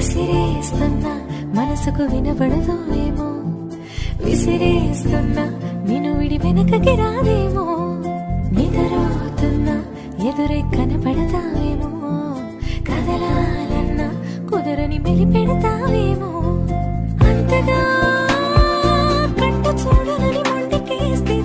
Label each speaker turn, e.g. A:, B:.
A: కసిరేస్తున్నా మనసుకు వినబడదో ఏమో, విసిరేస్తున్నా నిన్ను విడి వెనకకి రాదేమో, నిద్రపోతున్నా ఎదురై కనపడతావేమో, కదలాలన్నా కుదరని మెలిపెడతావేమో, అంతగా కంట చూడనని మొండికేస్తే